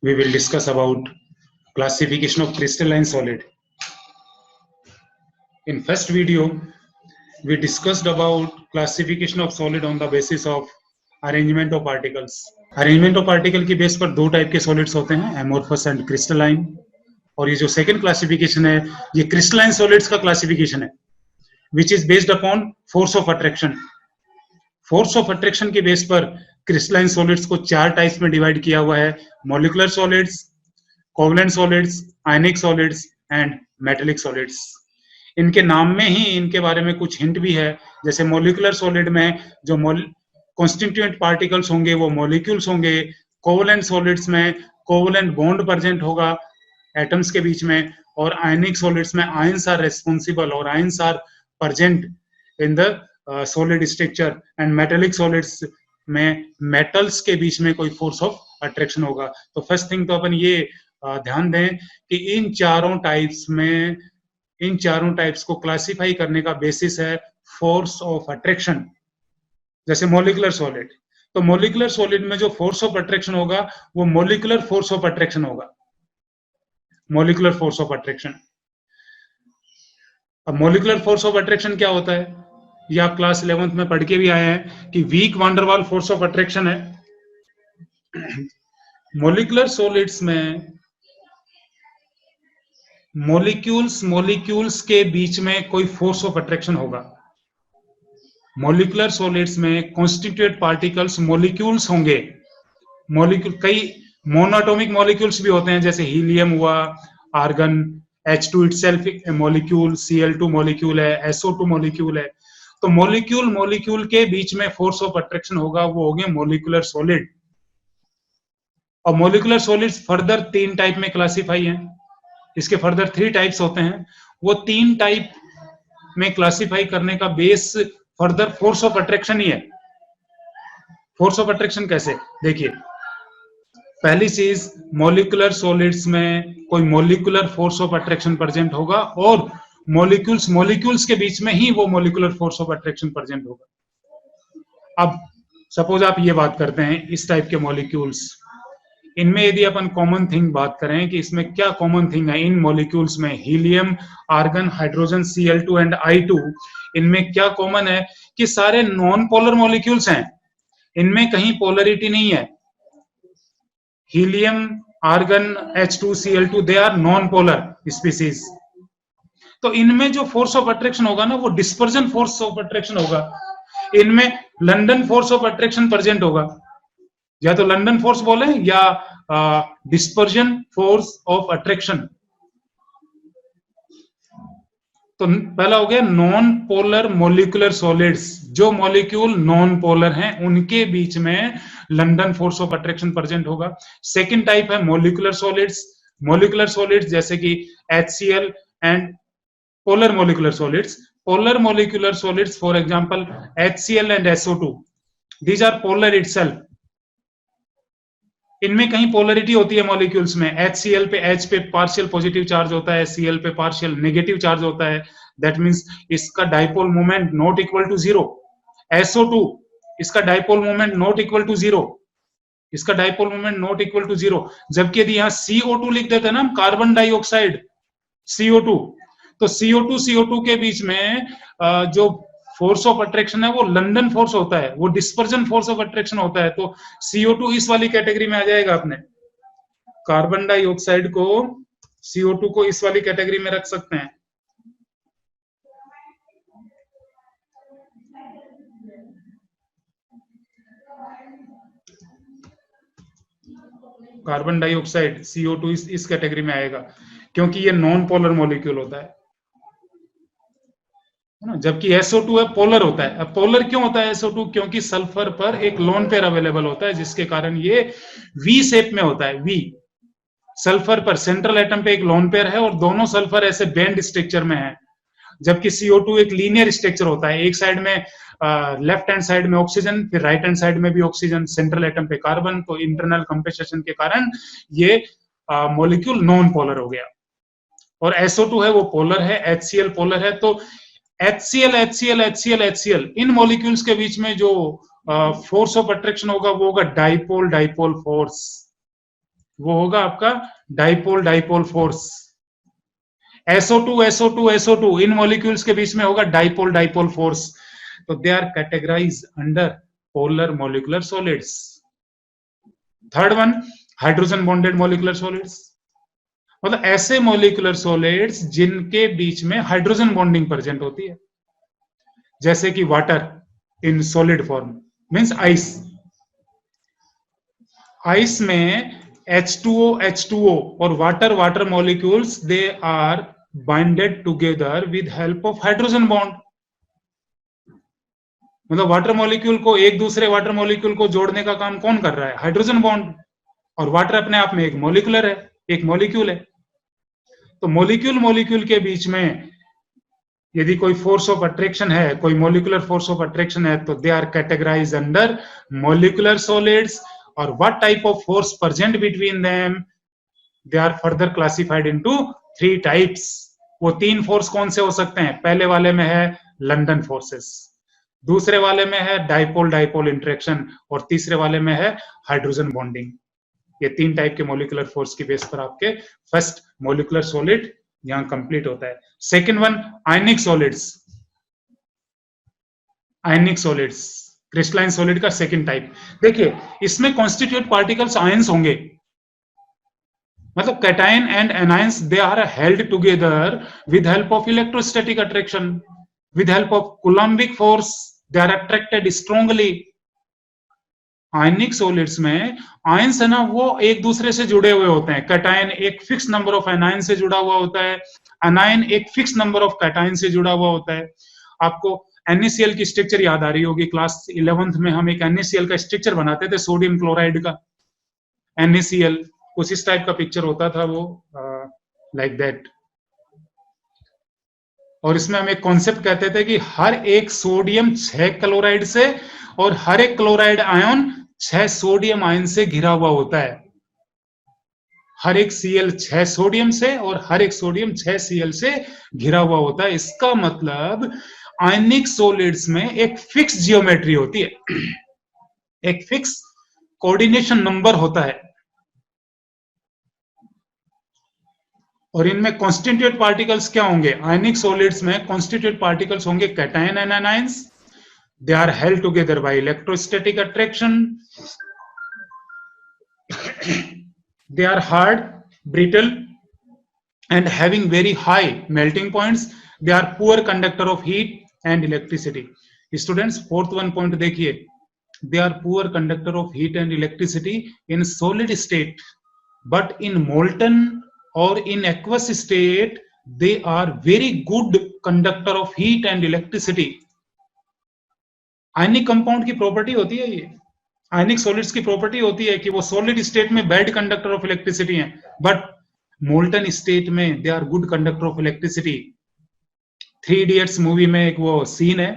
we will discuss about classification of crystalline solid. In first video, we discussed about classification of solid on the basis of arrangement of particles. Arrangement of particle की base पर दो type के solids होते हैं, amorphous and crystalline. और ये जो second classification है, ये क्रिस्टलाइन सॉलिड्स का क्लासिफिकेशन है, which is based upon force of attraction. Force of attraction के बेस पर क्रिस्टलाइन सॉलिड्स को चार टाइप्स में डिवाइड किया हुआ है: molecular solids, covalent solids, ionic solids and metallic solids. इनके नाम में ही इनके बारे में कुछ हिंट भी है. जैसे मॉलिक्यूलर सॉलिड में जो कॉन्स्टिट्यूएंट पार्टिकल्स होंगे वो मॉलिक्यूल्स होंगे. कोवलेंट सॉलिड्स में कोवलेंट बॉन्ड प्रेजेंट होगा एटम्स के बीच में. और आयनिक सॉलिड्स में आयंस आर रेस्पॉन्सिबल और ions are present in the solid structure. And metallic solids में मेटल्स के बीच में कोई फोर्स ऑफ अट्रैक्शन होगा. तो फर्स्ट थिंग तो अपन ये ध्यान दें कि इन चारों टाइप्स को क्लासिफाई करने का बेसिस है फोर्स ऑफ अट्रैक्शन. जैसे मॉलिक्यूलर सॉलिड, तो मॉलिक्यूलर सॉलिड में जो फोर्स ऑफ अट्रैक्शन होगा वो मॉलिक्यूलर फोर्स ऑफ अट्रैक्शन होगा. Molecular force of attraction. अब मॉलिक्यूलर फोर्स ऑफ अट्रैक्शन क्या होता है, ये आप क्लास 11th में पढ़ के भी आए हैं कि weak van der Waals force of attraction है. मॉलिक्यूलर सॉलिड्स में मॉलिक्यूल्स के बीच में कोई फोर्स ऑफ अट्रैक्शन होगा. मॉलिक्यूलर सॉलिड्स में कॉन्स्टिट्यूएंट पार्टिकल्स मॉलिक्यूल्स होंगे. मॉलिक्यूल कई मोनोएटॉमिक मॉलिक्यूल्स भी होते हैं, जैसे हीलियम हुआ, argon, H2 itself molecule, Cl2 molecule है, SO2 मॉलिक्यूल है. तो मॉलिक्यूल के बीच में फोर्स ऑफ अट्रैक्शन होगा, वो हो गए मॉलिक्यूलर सॉलिड. और मॉलिक्यूलर सॉलिड्स फर्दर तीन टाइप में क्लासिफाई हैं. इसके फर्दर 3 टाइप्स होते हैं. वो 3 टाइप में क्लासिफाई करने का base further force of attraction ही है. फोर्स ऑफ अट्रैक्शन कैसे, देखिए. पहली चीज, मॉलिक्यूलर सॉलिड्स में कोई molecular force of attraction present होगा और मॉलिक्यूल्स के बीच में ही वो molecular force of attraction present होगा. अब सपोज आप ये बात करते हैं, इस टाइप के मॉलिक्यूल्स, इनमें यदि अपन कॉमन थिंग बात करें कि इसमें क्या कॉमन थिंग है इन मॉलिक्यूल्स में, helium, argon, hydrogen, Cl2 and I2, इनमें क्या कॉमन है कि सारे नॉन पोलर मॉलिक्यूल्स हैं. इनमें कहीं पोलरिटी नहीं है. Helium, argon, H2, Cl2, they are non polar species. तो इनमें जो फोर्स ऑफ अट्रैक्शन होगा ना, वो डिस्पर्जन फोर्स ऑफ अट्रैक्शन होगा. इनमें London force of attraction present होगा. या तो लंदन फोर्स बोले या डिस्पर्जन फोर्स ऑफ अट्रैक्शन. तो पहला हो गया नॉन पोलर मॉलिक्यूलर सॉलिड्स. जो मॉलिक्यूल नॉन पोलर हैं उनके बीच में London force of attraction present होगा. सेकंड टाइप है मॉलिक्यूलर सॉलिड्स. मॉलिक्यूलर सॉलिड्स जैसे कि HCl and polar molecular solids. Polar molecular solids, for example, HCl and SO2. These are polar itself. इनमें कहीं polarity होती है मॉलिक्यूल्स में. HCl पे H पे पार्शियल पॉजिटिव चार्ज होता है, Cl पे पार्शियल नेगेटिव चार्ज होता है. दैट मींस इसका dipole moment not equal to 0. SO2, इसका dipole moment not equal to 0. इसका dipole moment not equal to 0. जबकि यदि यहाँ CO2 लिख देते हैं ना, कार्बन डाइऑक्साइड, CO2, तो CO2 के बीच में जो फोर्स ऑफ अट्रैक्शन है वो लंदन फोर्स होता है, वो डिस्पर्जन फोर्स ऑफ अट्रैक्शन होता है. तो CO2 इस वाली कैटेगरी में आ जाएगा. अपने कार्बन डाइऑक्साइड को, CO2 को इस वाली कैटेगरी में रख सकते हैं. कार्बन डाइऑक्साइड, CO2 इस कैटेगरी में आएगा, क्योंकि ये नॉन पोलर मॉलिक्यूल होता है ना. जबकि SO2 है, पोलर होता है. अब पोलर क्यों होता है SO2? क्योंकि सल्फर पर एक लोन पेयर अवेलेबल होता है, जिसके कारण ये V शेप में होता है. V, सल्फर पर सेंट्रल एटम पे एक लोन पेयर है और दोनों सल्फर ऐसे बैंड स्ट्रक्चर में है. जबकि CO2 एक लीनियर स्ट्रक्चर होता है. एक साइड में लेफ्ट हैंड साइड में ऑक्सीजन, फिर राइट हैंड साइड में भी ऑक्सीजन, सेंट्रल एटम पे कार्बन. तो इंटरनल कंपेंसेशन के कारण ये मॉलिक्यूल नॉन पोलर हो गया. और SO2 है वो पोलर है, HCl पोलर है. तो HCl इन मॉलिक्यूल्स के बीच में जो फोर्स ऑफ अट्रैक्शन होगा वो होगा डाइपोल फोर्स. वो होगा आपका डाइपोल डाइपोल फोर्स। SO2 इन मॉलिक्यूल्स के बीच में होगा डाइपोल डाइपोल फोर्स। तो they are categorise under polar molecular solids. Third one, hydrogen bonded molecular solids, मतलब ऐसे मॉलिक्यूलर सॉलिड्स जिनके बीच में हाइड्रोजन बॉन्डिंग प्रेजेंट होती है, जैसे कि water in solid form means ice. Ice में H2O और water water molecules they are binded together with help of hydrogen bond. मतलब वाटर मॉलिक्यूल को एक दूसरे वाटर मॉलिक्यूल को जोड़ने का काम कौन कर रहा है? Hydrogen bond. और वाटर अपने आप में एक मॉलिक्यूलर है, एक मॉलिक्यूल है। तो मॉलिक्यूल मॉलिक्यूल के बीच में यदि कोई फोर्स ऑफ अट्रैक्शन है, कोई मॉलिक्यूलर फोर्स ऑफ अट्रैक्शन है, तो they are categorized under molecular solids. और what type of force present between them, they are further classified into 3 types. वो 3 फोर्स कौन से हो सकते हैं? पहले वाले में है लंदन फोर्सेस, दूसरे वाले में है डाइपोल डाइपोल इंटरेक्शन, और तीसरे वाले में है हाइड्रोजन बॉन्डिंग। ये 3 टाइप के मॉलिक्यूलर फोर्स की बेस पर आपके फर्स्ट मॉलिक्यूलर सॉलिड यहां कंप्लीट होता है। Second one, ionic solids. Ionic solids crystalline solid का सेकेंड टाइप। देखिए इसमें कॉन्स्टिट्यूट पार्टिकल्स आयंस होंगे, मतलब cation and anions they are held together with help of electrostatic attraction, with help of coulombic force they are attracted strongly. Ionic solids में ions है ना, वो एक दूसरे से जुड़े हुए होते हैं। कैटायन एक फिक्स नंबर ऑफ एनायन से जुड़ा हुआ होता है, एनायन एक फिक्स नंबर ऑफ कैटायन से जुड़ा हुआ होता है। आपको NaCl की स्ट्रक्चर याद आ रही होगी, क्लास 11th में हम एक NaCl का स्ट्रक्चर बनाते थे, सोडियम क्लोराइड का। NaCl कुछ इस टाइप का पिक्चर होता था वो, लाइक दैट। और इसमें हम एक कॉन्सेप्ट कहते थे कि हर एक सोडियम 6 क्लोराइड से और हर एक क्लोराइड आयन 6 सोडियम आयन से घिरा हुआ होता है। हर एक Cl 6 सोडियम से और हर एक सोडियम 6 Cl से घिरा हुआ होता है। इसका मतलब आयनिक सॉलिड्स में एक फिक्स जियोमेट्री होती है, एक फिक्स कोऑर्डिनेशन नंबर होता है। और इनमें कॉन्स्टिट्यूएंट पार्टिकल्स क्या होंगे? आयनिक सॉलिड्स में कॉन्स्टिट्यूएंट पार्टिकल्स होंगे cation and anions. They are held together by electrostatic attraction. They are hard, brittle, and having very high melting points. They are poor conductor of heat and electricity. Students, fourth one point देखिए, they are poor conductor of heat and electricity in solid state, but in molten or in aqueous state, they are very good conductor of heat and electricity. Ionic compound की property होती है ये, आयनिक solids की property होती है कि वो solid state में बैड कंडक्टर ऑफ इलेक्ट्रिसिटी हैं, बट मोल्टन स्टेट में they are good conductor of electricity. 3 Idiots movie में एक वो सीन है,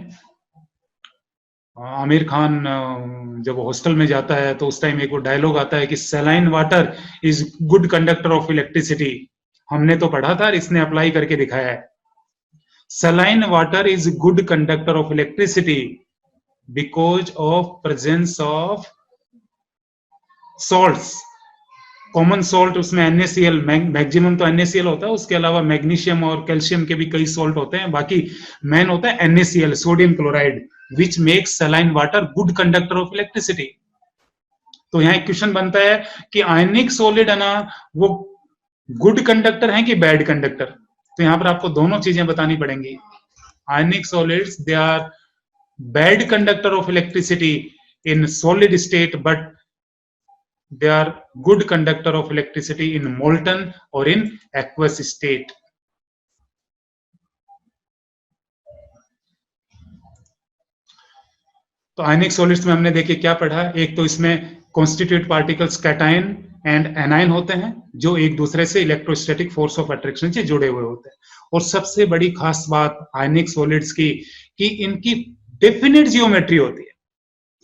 आमिर खान जब हॉस्टल में जाता है तो उस टाइम एक वो डायलॉग आता है कि saline water is good conductor of electricity. हमने तो पढ़ा था, इसने अप्लाई करके दिखाया है। Saline water is good conductor of electricity because of presence of salts, common salt उसमें NaCl, मैक्सिमम तो NaCl होता है, उसके अलावा मैग्नीशियम और कैल्शियम के भी कई सॉल्ट होते हैं, बाकी मेन होता है NaCl, sodium chloride, which makes saline water good conductor of electricity। तो यहाँ एक क्वेश्चन बनता है कि आयनिक सॉलिड है ना, वो गुड कंडक्टर है कि बैड कंडक्टर? तो यहाँ पर आपको दोनों चीजें बतानी पड़ेंगी। Ionic solids they are bad conductor of electricity in solid state, but they are good conductor of electricity in molten or in aqueous state। तो आयनिक सॉलिड्स में हमने देखिए क्या पढ़ा, एक तो इसमें constitute particles cation and anion होते हैं जो एक दूसरे से इलेक्ट्रोस्टैटिक फोर्स ऑफ अट्रैक्शन से जुड़े हुए होते हैं। और सबसे बड़ी खास बात आयनिक सॉलिड्स की कि इनकी डेफिनेट जियोमेट्री होती है,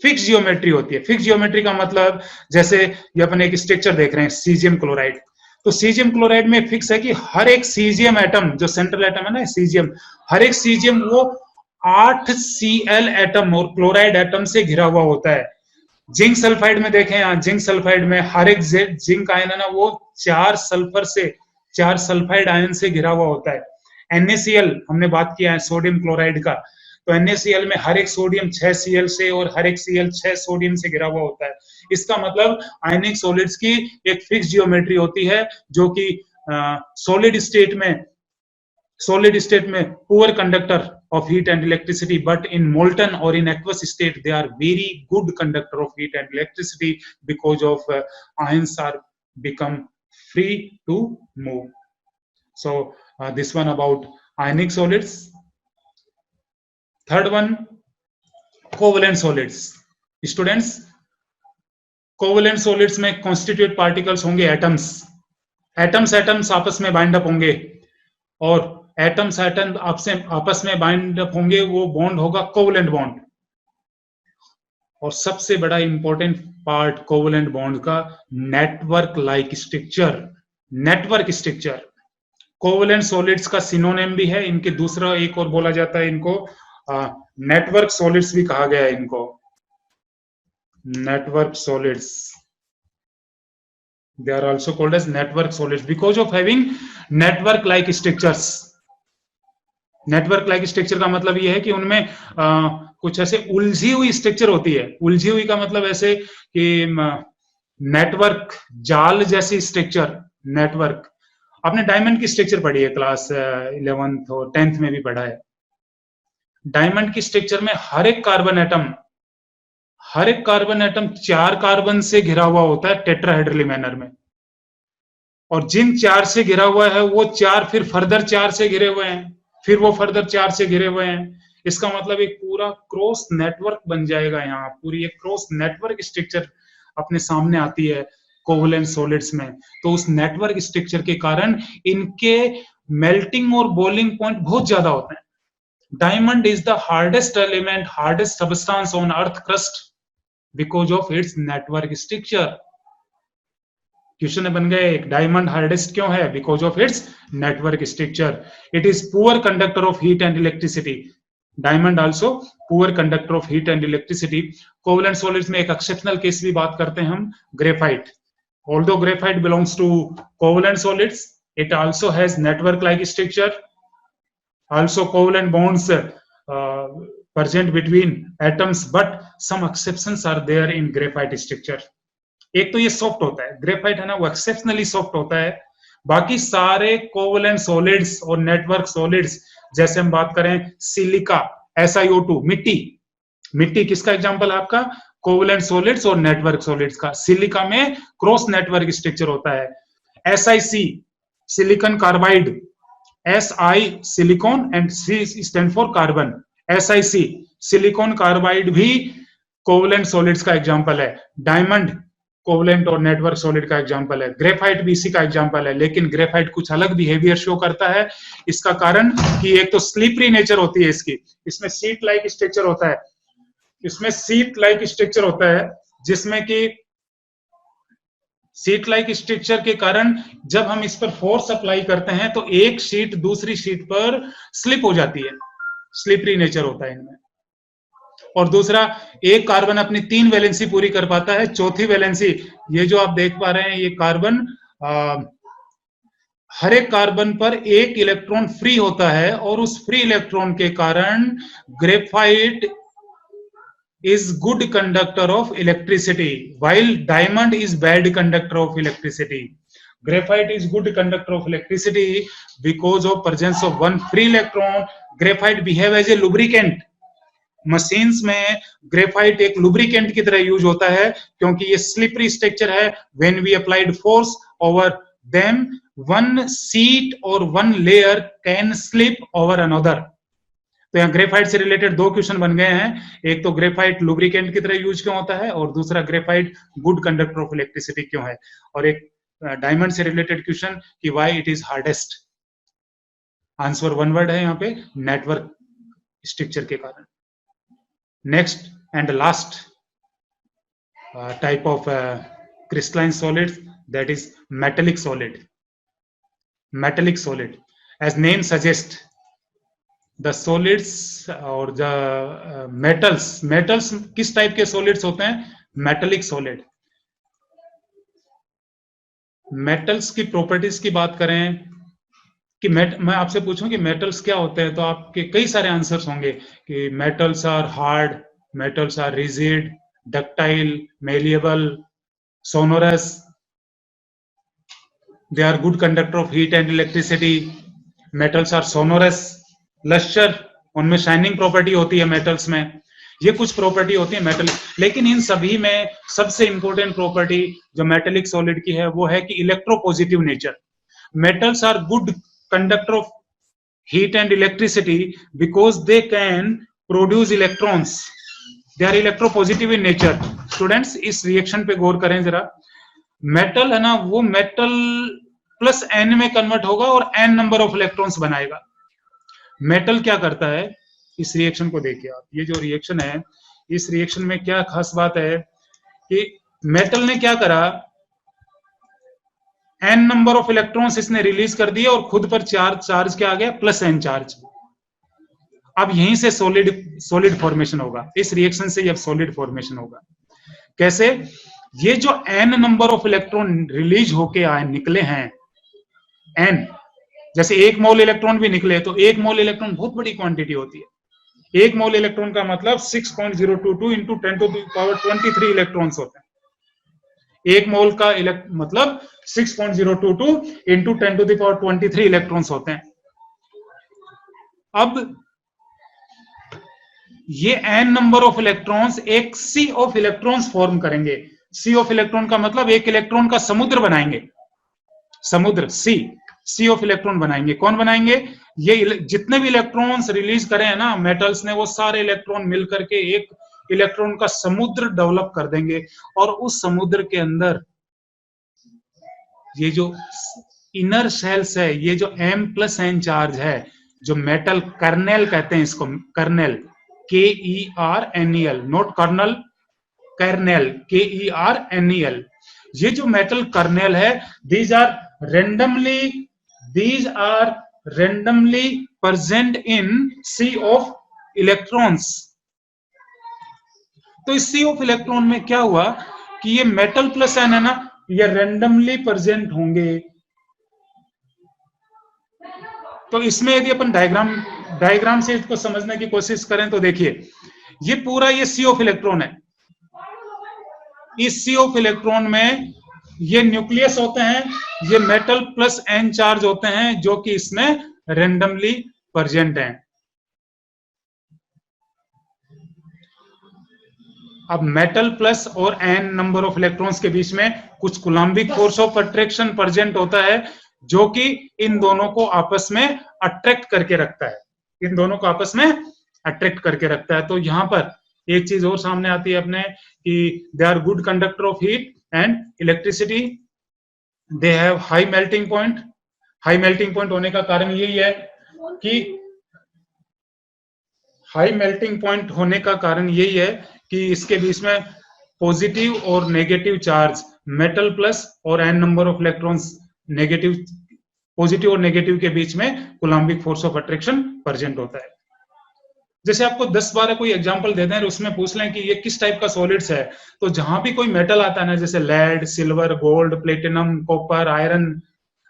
फिक्स जियोमेट्री होती है। फिक्स जियोमेट्री का मतलब जैसे ये अपन एक स्ट्रक्चर देख रहे हैं सीजियम क्लोराइड, तो सीजियम क्लोराइड में फिक्स है कि हर एक सीजियम एटम, जो सेंट्रल एटम है ना सीजियम, हर एक सीजियम वो 8 Cl एटम और क्लोराइड एटम से घिरा हुआ होता है। जिंक सल्फाइड में देखें, यहाँ जिंक सल्फाइड में हर एक जिंक आयन है ना वो 4 सल्फर से 4 सल्फाइड आयन से घिरा हुआ होता है। NaCl हमने बात किया है सोडियम क्लोराइड का, तो NaCl में हर एक सोडियम 6 Cl से और हर एक Cl 6 सोडियम से घिरा हुआ होता है। इसका मतलब आयनिक सॉलिड्स की एक फिक्स जियोमेट्री होती है जो कि solid state में poor conductor of heat and electricity, but in molten or in aqueous state they are very good conductor of heat and electricity because of ions are become free to move. So this one about ionic solids. Third one, covalent solids. Students, covalent solids में constituent particles होंगे atoms. Atoms आपस में bind up होंगे और atoms आपस में bind up होंगे, वो बॉन्ड होगा कोवलेंट बॉन्ड। और सबसे बड़ा इंपॉर्टेंट पार्ट कोवलेंट बॉन्ड का network like structure. Network structure covalent solids का सिनोनिम भी है, इनके दूसरा एक और बोला जाता है, इनको नेटवर्क सॉलिड्स भी कहा गया है इनको, network solids. They are also called as network solids because of having network like structures. Network like structure का मतलब यह है कि उनमें कुछ ऐसे उलझी हुई स्ट्रक्चर होती है। उलझी हुई का मतलब ऐसे कि नेटवर्क जाल जैसी स्ट्रक्चर। नेटवर्क, आपने डायमंड की स्ट्रक्चर पढ़ी है क्लास 11th और 10th में भी पढ़ा है। डायमंड की स्ट्रक्चर में हर एक कार्बन एटम 4 कार्बन से घिरा हुआ होता है टेट्राहेड्रली मैनर में, और जिन 4 से घिरा हुआ है वो 4 फिर फर्दर 4 से घिरे हुए हैं, फिर वो फर्दर 4 से घिरे हुए हैं। इसका मतलब एक पूरा क्रॉस नेटवर्क बन जाएगा। यहाँ पूरी एक क्रॉस नेटवर्क स्ट्रक्चर अपने सामने आती है कोवलेंट सॉलिड्स में। तो उस नेटवर्क स्ट्रक्चर के कारण इनके मेल्टिंग और बॉइलिंग पॉइंट बहुत ज्यादा होते हैं। Diamond is the hardest element, hardest substance on earth crust because of its network structure. Question बन गए, डायमंड हार्डेस्ट क्यों है? Because of its network structure. It is poor conductor of heat and electricity. Diamond also poor conductor of heat and electricity. Covalent solids में एक exceptional case भी बात करते हैं हम, graphite. Although graphite belongs to covalent solids, it also has network like structure, also covalent bonds present between atoms, but some exceptions are there in graphite structure. एक तो ये सॉफ्ट होता है, ग्रेफाइट है ना, वो एक्सेप्शनली सॉफ्ट होता है। बाकी सारे कोवलेंट सॉलिड्स और नेटवर्क सॉलिड्स, जैसे हम बात करें सिलिका, SiO2, मिट्टी किसका एग्जांपल है आपका? कोवलेंट सॉलिड्स और नेटवर्क सॉलिड्स का। सिलिका में क्रॉस नेटवर्क स्ट्रक्चर होता है। SiC, silicon carbide, Si silicon and C stand for carbon. SiC silicon carbide भी कोवलेंट सॉलिड्स का एग्जांपल है। डायमंड कोवलेंट और नेटवर्क सॉलिड का एग्जांपल है। ग्रेफाइट भी इसी का एग्जांपल है, लेकिन ग्रेफाइट कुछ अलग बिहेवियर शो करता है। इसका कारण कि एक तो स्लिपरी नेचर होती है इसकी, इसमें सीट लाइक स्ट्रक्चर होता है, जिसमें कि सीट लाइक स्ट्रक्चर के कारण जब हम इस पर फोर्स अप्लाई करते हैं तो एक शीट दूसरी शीट पर स्लिप हो जाती है। स्लिपरी नेचर होता है इनमें। और दूसरा, एक कार्बन अपनी 3 वैलेंसी पूरी कर पाता है, चौथी वैलेंसी, ये जो आप देख पा रहे हैं, ये कार्बन, हर एक कार्बन पर एक इलेक्ट्रॉन फ्री होता है, और उस फ्री इलेक्ट्रॉन के कारण graphite is good conductor of electricity, while diamond is bad conductor of electricity. Graphite is good conductor of electricity because of presence of one free electron. Graphite behave as a lubricant. Machines में graphite एक lubricant की तरह use होता है, क्योंकि ये slippery structure है। When we applied force over them, one sheet और one layer can slip over another. तो यहाँ ग्रेफाइट से रिलेटेड 2 क्वेश्चन बन गए हैं। एक तो ग्रेफाइट लुब्रिकेंट की तरह यूज क्यों होता है, और दूसरा graphite good conductor of electricity क्यों है। और एक डायमंड से रिलेटेड क्वेश्चन कि why it is hardest. Answer one word है यहाँ पे, नेटवर्क स्ट्रक्चर के कारण। Next and last type of crystalline solid, that is metallic solid. Metallic solid, as name suggest, the solids और the metals किस type के solids होते हैं? Metallic solid. मेटल्स की प्रॉपर्टीज की बात करें कि मैं आपसे पूछूं कि मेटल्स क्या होते हैं, तो आपके कई सारे आंसर्स होंगे कि metals are hard, metals are rigid, ductile, malleable, sonorous, they are good conductor of heat and electricity, metals are sonorous, lustre, उनमें शाइनिंग प्रॉपर्टी होती है मेटल्स में। ये कुछ प्रॉपर्टी होती है मेटल, लेकिन इन सभी में सबसे इंपॉर्टेंट प्रॉपर्टी जो मेटेलिक सॉलिड की है वो है कि electropositive nature. Metals are good conductor of heat and electricity because they can produce electrons, they are electropositive in nature। Students इस रिएक्शन पे गौर करें जरा, मेटल है ना, वो मेटल प्लस एन में कन्वर्ट होगा और एन नंबर ऑफ इलेक्ट्रॉन्स बनाएगा। मेटल क्या करता है, इस रिएक्शन को देखिए आप, ये जो रिएक्शन है, इस रिएक्शन में क्या खास बात है कि मेटल ने क्या करा, एन नंबर ऑफ इलेक्ट्रॉन्स इसने रिलीज कर दिए और खुद पर चार्ज क्या आ गया, प्लस एन चार्ज। अब यहीं से सॉलिड फॉर्मेशन होगा, इस रिएक्शन से अब सॉलिड फॉर्मेशन होगा। कैसे, ये जो n number of electron release होके आए निकले हैं, एन, जैसे एक मोल इलेक्ट्रॉन भी निकले, तो एक मोल इलेक्ट्रॉन बहुत बड़ी क्वांटिटी होती है। एक मोल इलेक्ट्रॉन का मतलब 6.022 इंटू 10⁻23 इलेक्ट्रॉन्स होते हैं। एक मोल का मतलब 6.022 इंटू 10⁻23 इलेक्ट्रॉन्स होते हैं। अब ये एन नंबर ऑफ इलेक्ट्रॉन्स एक सी ऑफ इलेक्ट्रॉन्स फॉर्म करेंगे। सी ऑफ इलेक्ट्रॉन का मतलब एक इलेक्ट्रॉन का समुद्र बनाएंगे, समुद्र, सी ऑफ इलेक्ट्रॉन बनाएंगे। कौन बनाएंगे, ये जितने भी इलेक्ट्रॉन्स रिलीज करे हैं ना मेटल्स ने, वो सारे इलेक्ट्रॉन मिलकर के एक इलेक्ट्रॉन का समुद्र डेवलप कर देंगे। और उस समुद्र के अंदर ये जो इनर शेल्स है, ये जो M+N चार्ज है, जो मेटल कर्नेल कहते हैं इसको, kernel, KERNEL, not colonel, kernel, KERNEL। ये जो मेटल कर्नेल है, these are randomly present in sea of electrons। तो इस सी ऑफ इलेक्ट्रॉन में क्या हुआ कि ये मेटल प्लस एन है ना, ये रेंडमली प्रेजेंट होंगे। तो इसमें यदि अपन डायग्राम से इसको समझने की कोशिश करें तो देखिए, ये पूरा ये सी ऑफ इलेक्ट्रॉन है। इस सी ऑफ इलेक्ट्रॉन में ये न्यूक्लियस होते हैं, ये मेटल प्लस एन चार्ज होते हैं जो कि इसमें रेंडमली प्रेजेंट हैं। अब मेटल प्लस और एन नंबर ऑफ इलेक्ट्रॉन्स के बीच में कुछ Coulombic force of attraction present होता है, जो कि इन दोनों को आपस में अट्रैक्ट करके रखता है, इन दोनों को आपस में अट्रैक्ट करके रखता है। तो यहां पर एक चीज और सामने आती है अपने कि they are good conductor of heat and electricity, they have high melting point. High melting point होने का कारण यही है कि हाई मेल्टिंग पॉइंट होने का कारण यही है कि इसके बीच में पॉजिटिव और नेगेटिव चार्ज, मेटल प्लस और n number of electrons negative, positive और नेगेटिव के बीच में coulombic force of attraction present होता है। जैसे आपको 10-12 कोई एग्जांपल दे दें और उसमें पूछ लें कि ये किस टाइप का सॉलिड्स है, तो जहां भी कोई मेटल आता है ना, जैसे lead, silver, gold, platinum, copper, iron,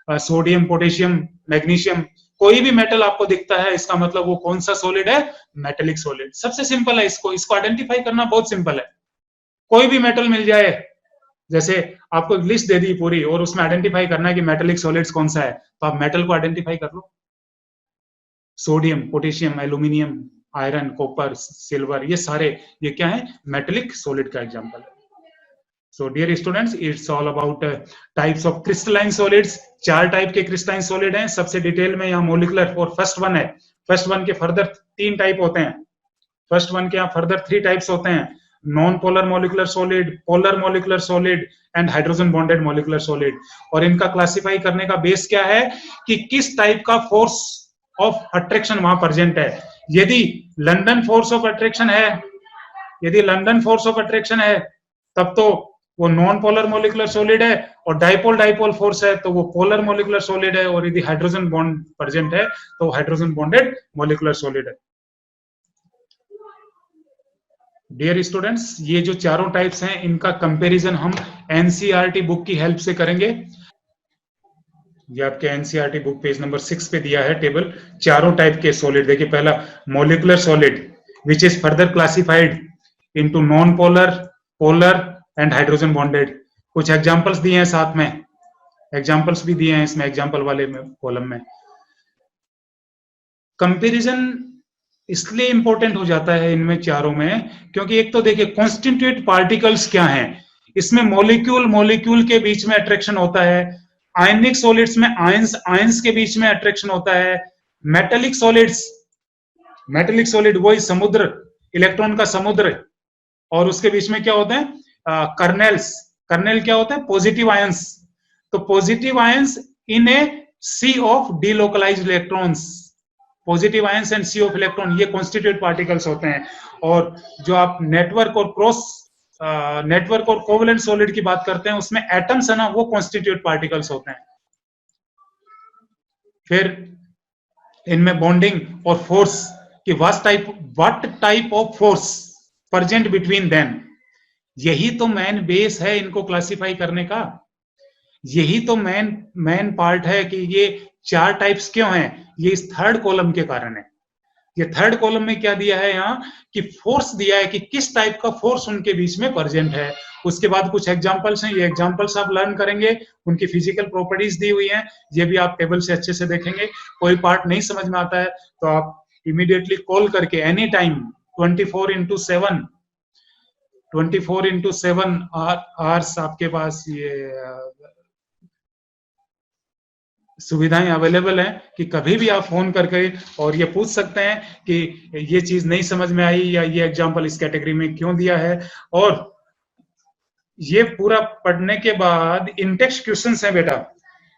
sodium, potassium, magnesium, कोई भी मेटल आपको दिखता है, इसका मतलब वो कौन सा सॉलिड है, मेटेलिक सॉलिड। सबसे सिंपल है, इसको आइडेंटिफाई करना बहुत सिंपल है। कोई भी मेटल मिल जाए, जैसे आपको लिस्ट दे दी पूरी और उसमें आइडेंटिफाई करना है कि मेटेलिक सॉलिड्स कौन सा है, तो आप मेटल को आइडेंटिफाई कर लो। Sodium, potassium, aluminium, iron, copper, silver, ये सारे ये क्या है, मेटेलिक सॉलिड का एग्जांपल है। So dear students, it's all about types of crystalline solids। 4 type के क्रिस्टलाइन सॉलिड हैं, सबसे डिटेल में यहाँ मोलिकुलर और फर्स्ट वन है। फर्स्ट वन के फर्दर 3 टाइप होते हैं, फर्स्ट वन के यहाँ फर्दर 3 टाइप्स होते हैं, non polar molecular solid, polar molecular solid and hydrogen bonded molecular solid. और इनका क्लासिफाई करने का बेस क्या है कि किस टाइप का फोर्स ऑफ अट्रैक्शन वहां प्रेजेंट है। यदि लंदन फोर्स ऑफ अट्रैक्शन है, यदि लंदन फोर्स ऑफ अट्रैक्शन है, तब तो वो नॉन पोलर मोलिकुलर सॉलिड है, और डाइपोल डाइपोल फोर्स है तो वो पोलर मोलिकुलर सॉलिड है, और यदि हाइड्रोजन बॉन्ड प्रेजेंट है तो हाइड्रोजन बॉन्डेड मोलिकुलर सॉलिड है। डियर स्टूडेंट्स, ये जो चारों टाइप्स हैं इनका कंपैरिजन हम एनसीईआरटी बुक की हेल्प से करेंगे। ये आपके एनसीईआरटी बुक पेज नंबर 6 पे दिया है टेबल, चारों टाइप के सॉलिड। देखिए पहला molecular solid which is further classified into non polar, polar and hydrogen bonded. कुछ एग्जांपल्स दिए हैं साथ में, एग्जांपल्स भी दिए हैं इसमें एग्जांपल वाले कॉलम में। कंपैरिजन इसलिए इंपॉर्टेंट हो जाता है इनमें चारों में क्योंकि एक तो देखिए कॉन्स्टिट्यूएंट पार्टिकल्स क्या हैं, इसमें मॉलिक्यूल मॉलिक्यूल के बीच में अट्रैक्शन होता है, आयनिक सॉलिड्स में आयंस आयंस के बीच में अट्रैक्शन होता है, मेटेलिक सॉलिड्स, मेटेलिक सॉलिड वही समुद्र, इलेक्ट्रॉन का समुद्र, और उसके बीच में क्या होते हैं कर्नेल्स, कर्नेल क्या होता है पॉजिटिव आयंस। तो positive ions in a sea of delocalized electrons, positive ions and sea of electron, ये कॉन्स्टिट्यूट पार्टिकल्स होते हैं। और जो आप नेटवर्क और क्रॉस नेटवर्क और कोवेलेंट सॉलिड की बात करते हैं उसमें एटम्स है ना, वो कॉन्स्टिट्यूट पार्टिकल्स होते हैं। फिर इनमें बॉन्डिंग और फोर्स कि what type of force present between them, यही तो मेन बेस है इनको क्लासिफाई करने का। यही तो मेन पार्ट है कि ये चार टाइप्स क्यों हैं, ये इस थर्ड कॉलम के कारण है। ये थर्ड कॉलम में क्या दिया है यहाँ कि फोर्स दिया है कि किस टाइप का फोर्स उनके बीच में प्रेजेंट है। उसके बाद कुछ एग्जांपल्स हैं, ये एग्जांपल्स आप लर्न करेंगे, उनकी फिजिकल प्रॉपर्टीज दी हुई हैं, ये भी आप टेबल से अच्छे से देखेंगे। कोई पार्ट नहीं समझ में आता है तो आप इमीडिएटली कॉल करके एनी टाइम 24/7 आवर्स आपके पास ये सुविधाएं अवेलेबल हैं कि कभी भी आप फोन करके और ये पूछ सकते हैं कि ये चीज नहीं समझ में आई या ये एग्जांपल इस कैटेगरी में क्यों दिया है। और ये पूरा पढ़ने के बाद इंटेक्स्ट क्वेश्चंस हैं बेटा,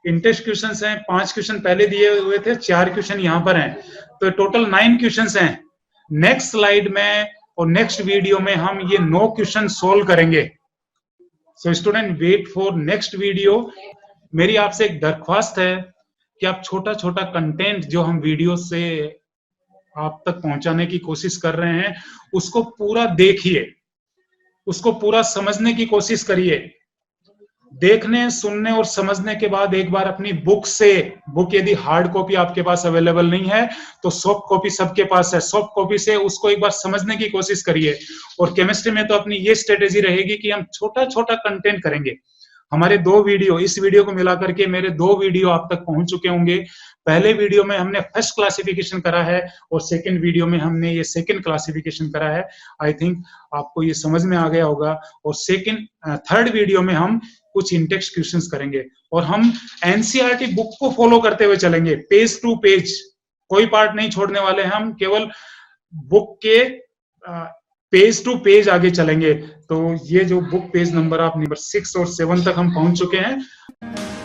इंटेक्स्ट क्वेश्चंस हैं, 5 क्वेश्चन पहले दिए हुए थे, 4 क्वेश्चन यहाँ पर हैं, तो टोटल 9 क्वेश्चंस हैं। नेक्स्ट स्लाइड में और नेक्स्ट वीडियो में हम ये 9 क्वेश्चन सोल्व करेंगे। So student wait for next video. मेरी आपसे एक दरख्वास्त है कि आप छोटा छोटा कंटेंट जो हम वीडियो से आप तक पहुंचाने की कोशिश कर रहे हैं उसको पूरा देखिए, उसको पूरा समझने की कोशिश करिए। देखने सुनने और समझने के बाद एक बार अपनी बुक से, बुक यदि हार्ड कॉपी आपके पास अवेलेबल नहीं है तो सॉफ्ट कॉपी सबके पास है, सॉफ्ट कॉपी से उसको एक बार समझने की कोशिश करिए। और केमिस्ट्री में तो अपनी ये स्ट्रेटेजी रहेगी कि हम छोटा छोटा कंटेंट करेंगे। हमारे 2 वीडियो, इस वीडियो को मिलाकर के मेरे 2 वीडियो आप तक पहुंच चुके होंगे। पहले वीडियो में हमने फर्स्ट क्लासिफिकेशन करा है और सेकंड वीडियो में हमने ये सेकंड क्लासिफिकेशन करा है। आई थिंक आपको ये समझ में आ गया होगा। और थर्ड वीडियो में हम कुछ इंटेक्स्ट क्वेश्चंस करेंगे और हम एनसीईआरटी बुक को फॉलो करते हुए चलेंगे, पेज टू पेज, कोई पार्ट नहीं छोड़ने वाले हैं हम, केवल बुक के पेज टू पेज आगे चलेंगे। तो ये जो बुक पेज नंबर आप नंबर 6 और 7 तक हम पहुंच चुके हैं।